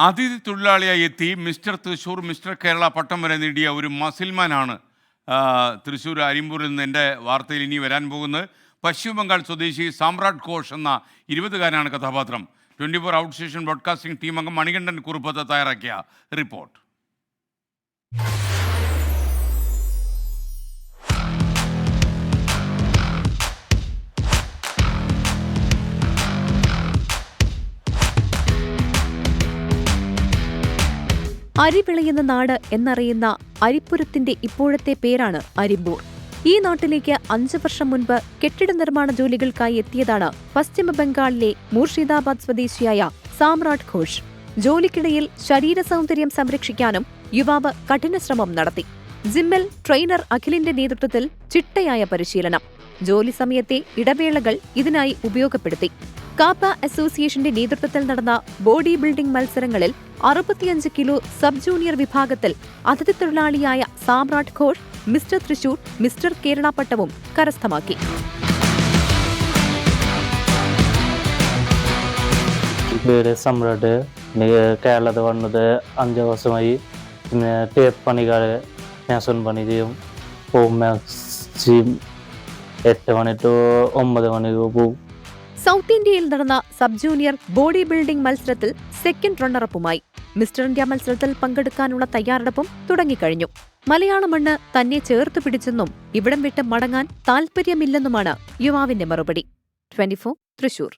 അതിഥി തൊഴിലാളിയായി എത്തി mister Thrissur, mister Kerala പട്ടം വരെ നേടിയ ഒരു മസിൽമാനാണ് തൃശ്ശൂർ അരിമ്പൂരിൽ നിന്ന് എൻ്റെ വാർത്തയിൽ ഇനി വരാൻ പോകുന്നത്. പശ്ചിമ ബംഗാൾ സ്വദേശി സാമ്രാട്ട് ഘോഷ് എന്ന 20-കാരനാണ് കഥാപാത്രം. 24 ഔട്ട് സ്റ്റേഷൻ ബ്രോഡ്കാസ്റ്റിംഗ് ടീം അംഗം മണികണ്ഠൻ കുറുപ്പത്ത് തയ്യാറാക്കിയ റിപ്പോർട്ട്. അരി വിളയുന്ന നാട് എന്നറിയുന്ന അരിപ്പുരത്തിന്റെ ഇപ്പോഴത്തെ പേരാണ് അരിമ്പൂർ. ഈ നാട്ടിലേക്ക് 5 വർഷം മുൻപ് കെട്ടിട നിർമ്മാണ ജോലികൾക്കായി എത്തിയതാണ് പശ്ചിമ ബംഗാളിലെ മൂർഷിദാബാദ് സ്വദേശിയായ സാമ്രാട്ട് ഘോഷ്. ജോലിക്കിടയിൽ ശരീര സൗന്ദര്യം സംരക്ഷിക്കാനും യുവാവ് കഠിന ശ്രമം നടത്തി. ജിമ്മിൽ ട്രെയിനർ അഖിലിന്റെ നേതൃത്വത്തിൽ ചിട്ടയായ പരിശീലനം, ജോലി സമയത്തെ ഇടവേളകൾ ഇതിനായി ഉപയോഗപ്പെടുത്തി. കാപ്പ അസോസിയേഷന്റെ നേതൃത്വത്തിൽ നടന്ന ബോഡി ബിൽഡിംഗ് മത്സരങ്ങളിൽ 65 കിലോ സബ് ജൂനിയർ വിഭാഗത്തിൽ അതിഥി തൊഴിലാളിയായ സാമ്രാട്ട് ഘോഷ് മിസ്റ്റർ തൃശൂർ, മിസ്റ്റർ കേരള പട്ടവും കരസ്ഥമാക്കി. സമ്രാട്ട് കേരളത്തിൽ വന്നത് 5 വർഷമായി. പിന്നെ ടേപ്പ് പണിക്കാരെ മേസൺ പണി ചെയ്യും. പോകും മാക്സിമം 8 മണി ടു 9 മണി പോകും. സൗത്ത് ഇന്ത്യയിൽ നടന്ന സബ് ജൂനിയർ ബോഡി ബിൽഡിംഗ് മത്സരത്തിൽ സെക്കൻഡ് റണ്ണറപ്പുമായി. മിസ്റ്റർ ഇന്ത്യ മത്സരത്തിൽ പങ്കെടുക്കാനുള്ള തയ്യാറെടുപ്പും തുടങ്ങിക്കഴിഞ്ഞു. മലയാള മണ്ണ് തന്നെ ചേർത്തു പിടിച്ചെന്നും ഇവിടം വിട്ട് മടങ്ങാൻ താൽപര്യമില്ലെന്നുമാണ് യുവാവിന്റെ മറുപടി. 24 തൃശൂർ.